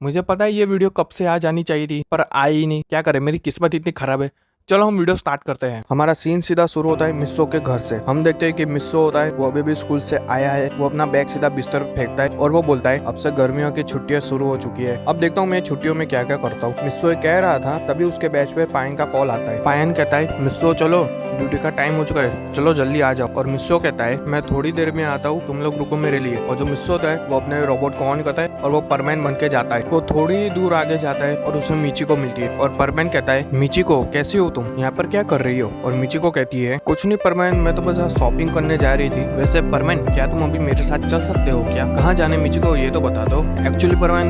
मुझे पता है ये वीडियो कब से आ जानी चाहिए थी, पर आई ही नहीं। क्या करे, मेरी किस्मत इतनी खराब है। चलो हम वीडियो स्टार्ट करते हैं। हमारा सीन सीधा शुरू होता है मिस्सो के घर से। हम देखते हैं कि मिस्सो होता है, वो अभी भी स्कूल से आया है। वो अपना बैग सीधा बिस्तर पे फेंकता है और वो बोलता है अब से गर्मियों की छुट्टियां शुरू हो चुकी है। अब देखता हूँ मैं छुट्टियों में क्या क्या करता हूँ। मिस्सो ये कह रहा था, तभी उसके बैच पे पायन का कॉल आता है। पायन कहता है मिस्सो चलो, ड्यूटी का टाइम हो चुका है, चलो जल्दी आ जाओ। और मिस्सो कहता है मैं थोड़ी देर में आता हूँ, तुम लोग रुको मेरे लिए। और जो मिस्सो होता है वो अपने रोबोट को ऑन करता है और वो परमैन बन के जाता है। वो थोड़ी दूर आगे जाता है और उसे मिची को मिलती है। और परमैन कहता है मिची को कैसी हो तुम, यहाँ पर क्या कर रही हो। और मिची को कहती है कुछ नहीं परमैन, मैं तो बस शॉपिंग करने जा रही थी। वैसे परमैन क्या तुम अभी मेरे साथ चल सकते हो क्या, कहाँ जाने मिची को ये तो बता दो। एक्चुअली परमैन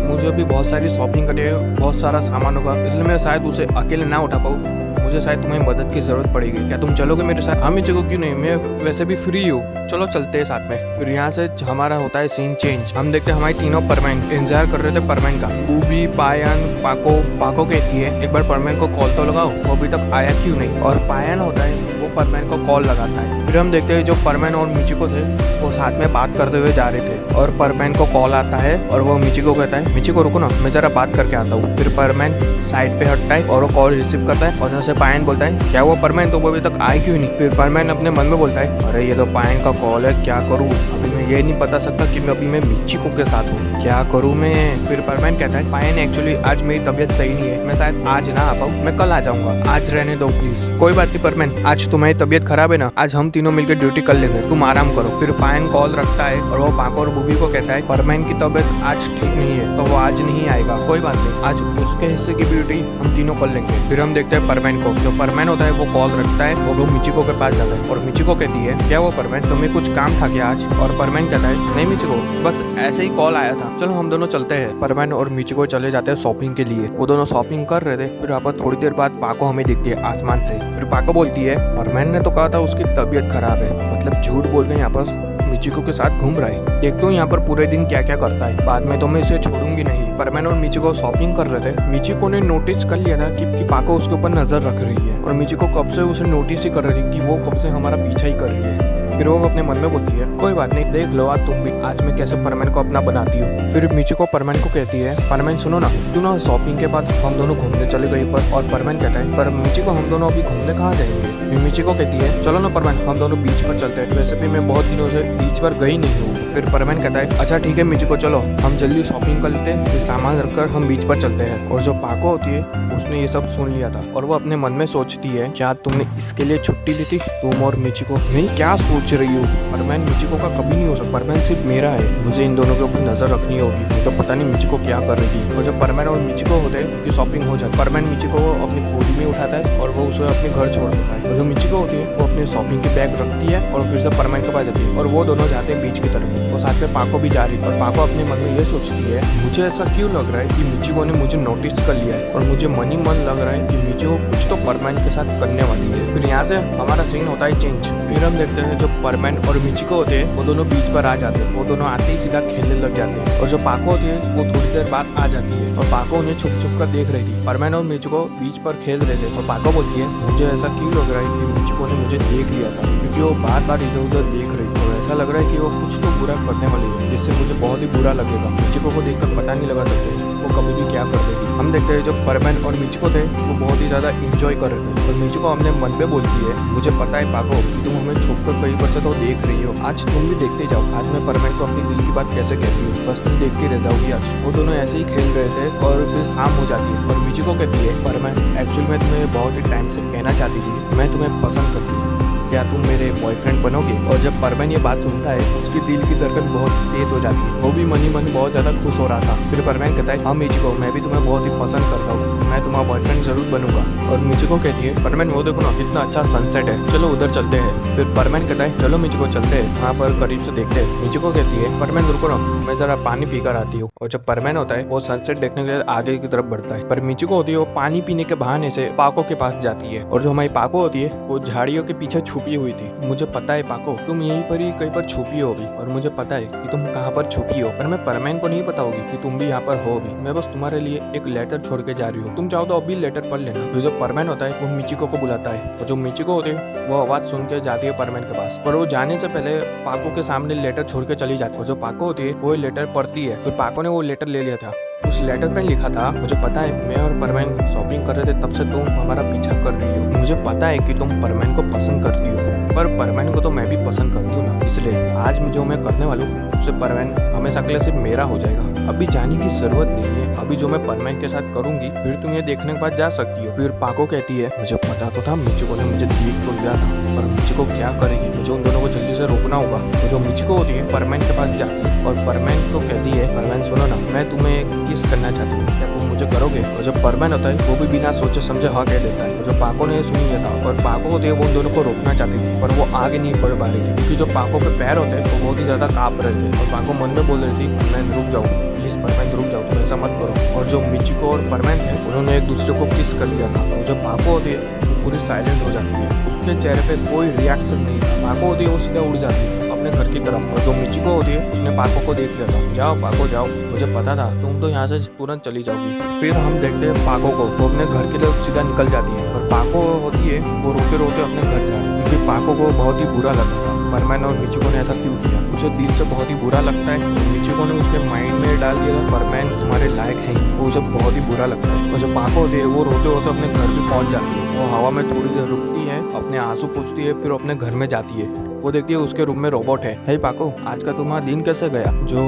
मुझे अभी बहुत सारी शॉपिंग करनी है, बहुत सारा सामान होगा, इसलिए मैं शायद उसे अकेले ना उठा पाऊँ। मुझे शायद तुम्हें मदद की जरूरत पड़ेगी, क्या तुम चलोगे मेरे साथ। हाँ मिची को क्यों नहीं, मैं वैसे भी फ्री हूँ, चलो चलते हैं साथ में। फिर यहाँ से हमारा होता है सीन चेंज। हम देखते हैं हमारी तीनों परमैन इंतजार कर रहे थे परमैन का। बूबी, पायन, पाको कहती है एक बार परमैन को कॉल तो लगाओ, वो अभी तक आया क्यों नहीं। और पायन होता है वो परमैन को कॉल लगाता है। फिर हम देखते हैं जो परमैन और मिची को थे वो साथ में बात करते हुए जा रहे थे। और परमैन को कॉल आता है और वो मिची को कहता है मिची को रुको ना, मैं जरा बात करके आता हूँ। फिर परमैन साइड पे हटता है और वो कॉल रिसीव करता है। और उनसे पायन बोलता है क्या हुआ परमैन, तो वो अभी तक आए क्यों नहीं। फिर परमैन अपने मन में बोलता है अरे ये तो पायन का कॉल है, क्या करूँ अभी, मैं ये नहीं बता सकता कि मैं अभी मैं मिची को के साथ हूँ, क्या करूँ मैं। फिर परमैन कहता है पायन एक्चुअली आज मेरी तबीयत सही नहीं है, मैं शायद आज ना आ पाऊँ, मैं कल आ जाऊंगा, आज रहने दो प्लीज। कोई बात नहीं परमैन, आज तुम्हारी तबीयत खराब है ना, आज हम तीनों मिलकर ड्यूटी कर लेंगे, तुम आराम करो। फिर पायन कॉल रखता है और वो पाको और बूबी को कहता है परमैन की तबीयत आज ठीक नहीं है तो वो आज नहीं आएगा, कोई बात नहीं, आज उसके हिस्से की ड्यूटी हम तीनों कर लेंगे। फिर हम देखते हैं परमैन को। जो परमैन होता है वो कॉल रखता है और वो मिचिको के पास जाता है। और मिचिको कहती है क्या वो परमैन, तुम्हें कुछ काम था क्या आज। और परमैन कहता है नहीं मिचिको, बस ऐसे ही कॉल आया था, चलो हम दोनों चलते हैं। परमैन और मिचिको चले जाते हैं शॉपिंग के लिए। वो दोनों शॉपिंग कर रहे थे। फिर यहाँ पर थोड़ी देर बाद पाको हमें दिखती है आसमान से। फिर पाको बोलती है परमैन ने तो कहा था उसकी तबीयत खराब है, मतलब झूठ बोल के यहाँ पर मिचिको के साथ घूम रहा है। देखता हूँ यहाँ पर पूरे दिन क्या क्या करता है, बाद में तो मैं इसे छोड़ूंगी नहीं। परमैन और मिचिको शॉपिंग कर रहे थे। मिचिको ने नोटिस कर लिया था कि पाको उसके ऊपर नजर रख रही है और मिचिको कब से उसे नोटिस ही कर रही थी कि वो कब से हमारा पीछा ही कर रही है। फिर वो अपने मन में बोलती है कोई बात नहीं, देख लो आज तुम भी, आज मैं कैसे परमैन को अपना बनाती हूँ। फिर मिचिको परमैन को कहती है परमैन सुनो ना, क्यों ना शॉपिंग के बाद हम दोनों घूमने चले गए पर। और परमैन कहता है पर मिचिको हम दोनों अभी घूमने कहाँ जाएंगे। फिर मिचिको कहती है चलो ना परमैन हम दोनों बीच पर चलते हैं, वैसे भी मैं बहुत दिनों से बीच पर गई नहीं हूँ। फिर परमैन कहता है अच्छा ठीक है मिचिको, चलो हम जल्दी शॉपिंग कर लेते हैं, फिर सामान रखकर हम बीच पर चलते हैं। और जो पाको होती है उसने ये सब सुन लिया था और वो अपने मन में सोचती है क्या तुमने इसके लिए छुट्टी ली थी, तुम और मिचिको, मैं क्या सोच रही हूँ। परमैन मिचिको का कभी नहीं हो सकता, परमैन सिर्फ मेरा है, मुझे इन दोनों के ऊपर नजर रखनी होगी। तो पता नहीं मिचिको क्या कर रही थी। और जब परमैन और मिचिको होते हैं उनकी शॉपिंग हो जाती है, परमैन मिचिको को अपनी गोदी में उठाता है और वो उसे अपने घर छोड़ देता है। और जो मिचिको होती है वो अपने शॉपिंग की बैग रखती है और फिर से परमैन के पास जाती है और वो दोनों जाते हैं बीच की तरफ। और साथ में पाको भी जा रही है और पाको अपने मन में ये सोचती है मुझे ऐसा क्यों लग रहा है कि मिचिको ने मुझे नोटिस कर लिया है और मुझे मन ही मन लग रहा है कि मिचिको कुछ तो परमैन के साथ करने वाली है। फिर यहाँ से हमारा सीन होता है चेंज। फिर हम देखते हैं जो परमैन और मिचिको होते हैं वो दोनों बीच पर आ जाते हैं। वो दोनों आते ही सीधा खेलने लग जाते हैं। और जो पाको होती है वो थोड़ी देर बाद आ जाती है और पाको उन्हें छुप छुप कर देख रही थी। परमैन और मिचिको बीच पर खेल रहे थे और पाको बोलती है मुझे ऐसा क्यों लग रहा है कि मिचिको ने मुझे देख लिया था, क्योंकि वो बार बार इधर उधर देख रही थी और ऐसा लग रहा है कि वो कुछ तो बुरा करने वाली है जिससे मुझे बहुत ही बुरा लगेगा। मिचिको को देखकर पता नहीं लगा सकते वो कभी भी क्या कर देगी। हम देखते हैं जो परमैन और मिचिको थे वो बहुत ही ज्यादा इंजॉय कर रहे थे और मिचिको अपने मन में बोलती है मुझे पता है पाको तुम हमें छुपकर कहीं पर से तो देख रही हो, आज तुम भी देखते जाओ, आज मैं परमैन को अपनी दिल की बात कैसे कहती हूँ, बस तुम देखती रह जाओगी आज। वो दोनों ऐसे ही खेल रहे थे और फिर शाम हो जाती है और मिचिको कहती है परमैन एक्चुअली मैं तुम्हें बहुत ही टाइम से कहना चाहती थी, मैं तुम्हें पसंद करती हूँ, क्या तुम मेरे बॉयफ्रेंड बनोगे। और जब परमैन ये बात सुनता है उसकी दिल की धड़कन बहुत तेज हो जाती है, वो भी मन ही मन बहुत ज्यादा खुश हो रहा था। फिर परमैन कहता है हाँ मिचिको मैं भी तुम्हें बहुत ही पसंद करता हूँ, मैं तुम्हारा बॉयफ्रेंड जरूर बनूंगा। और मिचिको कहती है परमैन वो देखो ना कितना अच्छा सनसेट है, चलो उधर चलते हैं। फिर परमैन कहता है चलो मिचिको चलते हैं, वहाँ पर करीब से देखते हैं। मिचिको कहती है परमैन रुको ना, मैं जरा पानी पीकर आती हूँ। और जब परमैन होता है वो सनसेट देखने के लिए आगे की तरफ बढ़ता है, पर मिचिको होती है वो पानी पीने के बहाने से पाको के पास जाती है। और जो हमारी पाको होती है वो झाड़ियों के पीछे छुपी हुई थी। मुझे पता है पाको तुम यहीं पर ही कहीं पर छुपी होगी और मुझे पता है कि तुम कहाँ पर छुपी हो, पर मैं परमैन को नहीं पता होगी कि तुम भी यहाँ पर हो भी। मैं बस तुम्हारे लिए एक लेटर छोड़ के जा रही हूँ, तुम चाहो तो अभी लेटर पढ़ लेना। फिर जो परमैन होता है वो मिचिको को बुलाता है और जो मिचिको होती है वो आवाज सुन के जाती है परमैन के पास, पर वो जाने से पहले पाको के सामने लेटर छोड़ के चली जाती है। और जो पाको होती है वो लेटर पढ़ती है। फिर पाको ने वो लेटर ले लिया था, उस लेटर में लिखा था, मुझे पता है मैं और परमैन शॉपिंग कर रहे थे, तब से तुम हमारा पीछा कर रही हो। मुझे पता है कि तुम परमैन को पसंद करती हो, पर परमैन को तो मैं भी पसंद करती हूँ ना, इसलिए आज जो मैं करने वाला हूँ उससे परमैन हमेशा के लिए सिर्फ मेरा हो जाएगा। अभी जाने की जरूरत नहीं है। अभी जो मैं परमैन के साथ करूंगी फिर तुम ये देखने के बाद जा सकती हो। फिर पाको कहती है, मुझे पता तो था मिचिको ने मुझे देख तो लिया था, पर मिचिको क्या करेगी, मुझे उन दोनों को जल्दी से रोकना होगा। तो जो मिचिको होती है परमैन के पास जाती है और परमैन को कहती है, परमैन सुनो ना, मैं तुम्हें किस करना चाहती हूँ, क्या तुम मुझे करोगे। और जब परमैन होता है वो भी बिना सोचे समझे हाँ कह देता है। जो पाको ने सुनी लिया था और पाको होती है वो उन दोनों को रोकना चाहती थी, पर वो आगे नहीं बढ़ पा रही थी क्योंकि जो पाको के पैर होते हैं वो बहुत ही ज्यादा कांप रहे थे। और पाको मन में बोल रही थी, परमैन रुक जाओ प्लीज, परमैन रुक जाओ, तुम ऐसा मत करो। और जो मिचिको और परमैन थे उन्होंने एक दूसरे को किस कर लिया था। और जो पाको होती है वो पूरी साइलेंट हो जाती है, उसके चेहरे पे कोई रिएक्शन नहीं था। पाको होती है वो सीधा उड़ जाती है अपने घर की तरफ। और जो मिचिको होती है उसने पाको को देख लिया था, जाओ पाको जाओ, मुझे पता था तुम तो यहाँ से तुरंत चली जाओगी। फिर हम देखते हैं पाको को, वो अपने घर के लिए सीधा निकल जाती है। और पाको होती है वो रोते रोते अपने घर जा रही है क्योंकि पाको को बहुत ही बुरा लगता था परमैन और मिचिको ने ऐसा क्यों किया। उसे दिल से बहुत ही बुरा लगता है। मिचिको ने उसके माइंड में डाल दिया परमैन तुम्हारे लायक है, वो उसे बहुत ही बुरा लगता है। और जब पाको होती है वो रोते रोते अपने घर भी पहुंच जाती है। वो हवा में थोड़ी देर रुकती है, अपने आंसू पोंछती है, फिर अपने घर में जाती है। वो देखती है उसके रूम में रोबोट है। हे पाको, आज का तुम्हारा दिन कैसे गया। जो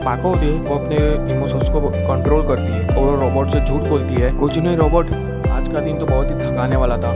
पाको होती है वो अपने इमोशंस को कंट्रोल करती है और रोबोट से झूठ बोलती है, कुछ नहीं रोबोट, आज का दिन तो बहुत ही थकाने वाला था,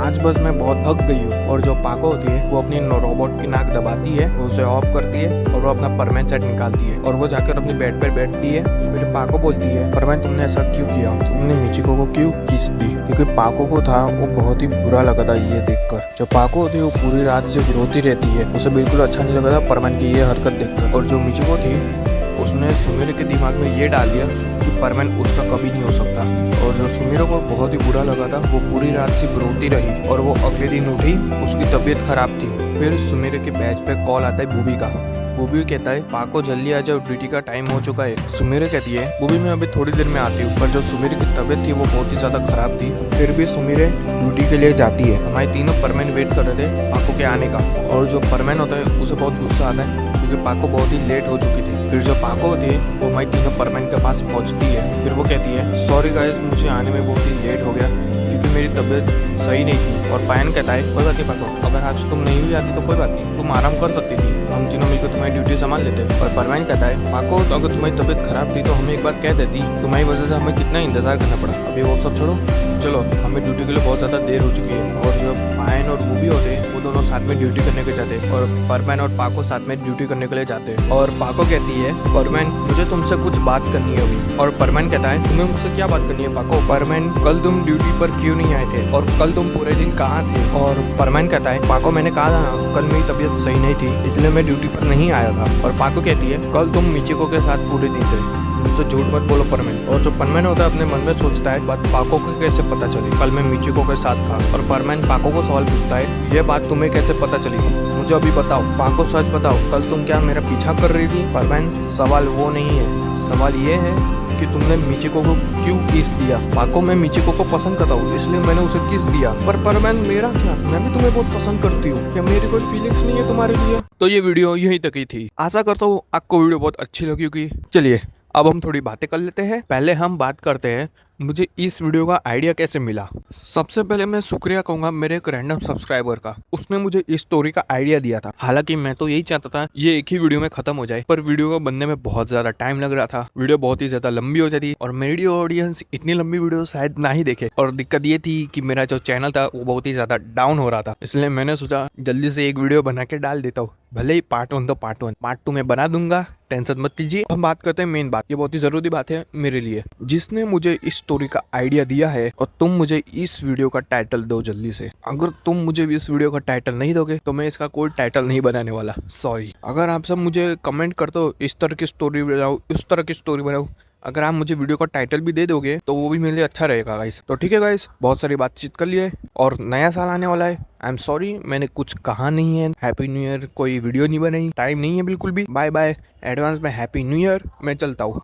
आज बस मैं बहुत थक गई हूँ। और जो पाको होती है वो अपनी रोबोट की नाक दबाती है, वो उसे ऑफ करती है और वो अपना परमैन सेट निकालती है और वो जाकर अपनी बेड पर बैठती है। फिर पाको बोलती है, परमैन तुमने ऐसा क्यों किया, तुमने मिचिको को क्यों किस दी। क्योंकि पाको को था वो बहुत ही बुरा लगा था ये देखकर। जो पाको होती है वो पूरी रात से रोती रहती है, उसे बिल्कुल अच्छा नहीं लगा था परमैन की ये हरकत देखकर। और जो मिचिको थी उसने सुमिरो के दिमाग में ये डाल दिया कि परमैन उसका कभी नहीं हो सकता। और जो सुमिरो को बहुत ही बुरा लगा था वो पूरी रात सिर्फ रोती रही और वो अगले दिन उठी, उसकी तबीयत खराब थी। फिर सुमिरो के बैच पे कॉल आता है बूबी का। बूबी कहता है पाको जल्दी आ जाओ, ड्यूटी का टाइम हो चुका है। सुमिरो कहती है बूबी मैं अभी थोड़ी देर में आती हूँ। पर जो सुमिरो की तबीयत थी वो बहुत ही ज्यादा खराब थी, फिर भी सुमिरो ड्यूटी के लिए जाती है। हमारे तीनों परमैन वेट कर रहे थे पाको के आने का। और जो परमैन होता है उसे बहुत गुस्सा आता है क्योंकि पाको बहुत ही लेट हो चुकी थी। फिर जो पाको होती है वो हमारी तीनों परमैन के पास पहुंचती है। फिर वो कहती है सॉरी गाइस, मुझे आने में बहुत ही लेट हो गया क्योंकि मेरी तबीयत सही नहीं थी। और पायन कहता है कोई बात नहीं पाको, अगर आज तुम नहीं भी आती तो कोई बात नहीं, तुम आराम कर सकती थी, हम तीनों मिलकर तुम्हारी ड्यूटी संभाल लेते। और परमैन कहता है पाको तो अगर तुम्हारी तबीयत खराब थी तो हमें एक बार कह देती, तुम्हारी वजह से हमें कितना इंतजार करना पड़ा। अभी वो सब छोड़ो, चलो हमें ड्यूटी के लिए बहुत ज़्यादा देर हो चुकी है। और जो पायन और बूबी होते हैं वो दोनों साथ में ड्यूटी करने के जाते हैं और परमैन और पाको साथ में ड्यूटी करने के लिए जाते हैं। और पाको कहती है परमैन मुझे तुमसे कुछ बात करनी है अभी। और परमैन कहता है तुम्हें मुझसे क्या बात करनी है पाको। परमैन कल तुम ड्यूटी पर क्यों नहीं आए थे और कल तुम पूरे दिन कहाँ थे। और परमैन कहता है पाको मैंने कहा था ना कल मेरी तबीयत सही नहीं थी इसलिए मैं ड्यूटी पर नहीं आया था। और पाको कहती है कल तुम मिचिको के साथ पूरे दिन थे, मुझसे झूठ मत बोलो परमैन। और जो परमैन होता है अपने मन में सोचता है बात पाको को कैसे पता चली, कल मैं मिचिको के साथ था। और परमैन पाको को सवाल पूछता है ये बात तुम्हें कैसे पता चली, मुझे अभी बताओ। पाको सच बताओ, कल तुम क्या मेरा पीछा कर रही थी। परमैन सवाल वो नहीं है, सवाल ये है कि तुमने मिचिको को क्यों किस दिया। पाको मैं मिचिको को पसंद करता हूँ इसलिए मैंने उसे किस दिया। पर परमैन मेरा क्या, मैं भी तुम्हें बहुत पसंद करती हूँ, क्या मेरी कोई फीलिंग्स नहीं है तुम्हारे लिए। तो ये वीडियो यहीं तक ही थी, आशा करता हूँ आपको वीडियो बहुत अच्छी लगी होगी। चलिए अब हम थोड़ी बातें कर लेते हैं। पहले हम बात करते हैं मुझे इस वीडियो का आइडिया कैसे मिला। सबसे पहले मैं शुक्रिया कहूंगा मेरे एक रैंडम सब्सक्राइबर का, उसने मुझे इस स्टोरी का आइडिया दिया था। हालांकि मैं तो यही चाहता था ये एक ही वीडियो में खत्म हो जाए, पर वीडियो को बनने में बहुत ज्यादा टाइम लग रहा था, वीडियो बहुत ही ज्यादा लंबी हो जाती और मेरी ऑडियंस इतनी लंबी वीडियो शायद ना ही देखे। और दिक्कत ये थी कि मेरा जो चैनल था वो बहुत ही ज्यादा डाउन हो रहा था, इसलिए मैंने सोचा जल्दी से एक वीडियो बना के डाल देता हूँ, भले ही पार्ट 1 तो पार्ट 1, पार्ट 2 में बना दूंगा, टेंशन मत लीजिए। हम बात करते हैं मेन बात, ये बहुत ही जरूरी बात है मेरे लिए, जिसने मुझे इस स्टोरी का आइडिया दिया है। और तुम मुझे इस वीडियो का टाइटल दो जल्दी से। अगर तुम मुझे इस वीडियो का टाइटल नहीं दोगे तो मैं इसका कोई टाइटल नहीं बनाने वाला, सॉरी। अगर आप सब मुझे कमेंट कर दो इस तरह की स्टोरी बनाओ, इस तरह की स्टोरी बनाओ, अगर आप मुझे वीडियो का टाइटल भी दे दोगे तो वो भी मेरे लिए अच्छा रहेगा गाइस। तो ठीक है गाइस, बहुत सारी बातचीत कर लिए और नया साल आने वाला है। आई एम सॉरी मैंने कुछ कहा नहीं है, हैप्पी न्यू ईयर, कोई वीडियो नहीं बनाई, टाइम नहीं है बिल्कुल भी। बाय बाय, एडवांस में हैप्पी न्यू ईयर, मैं चलता हूँ।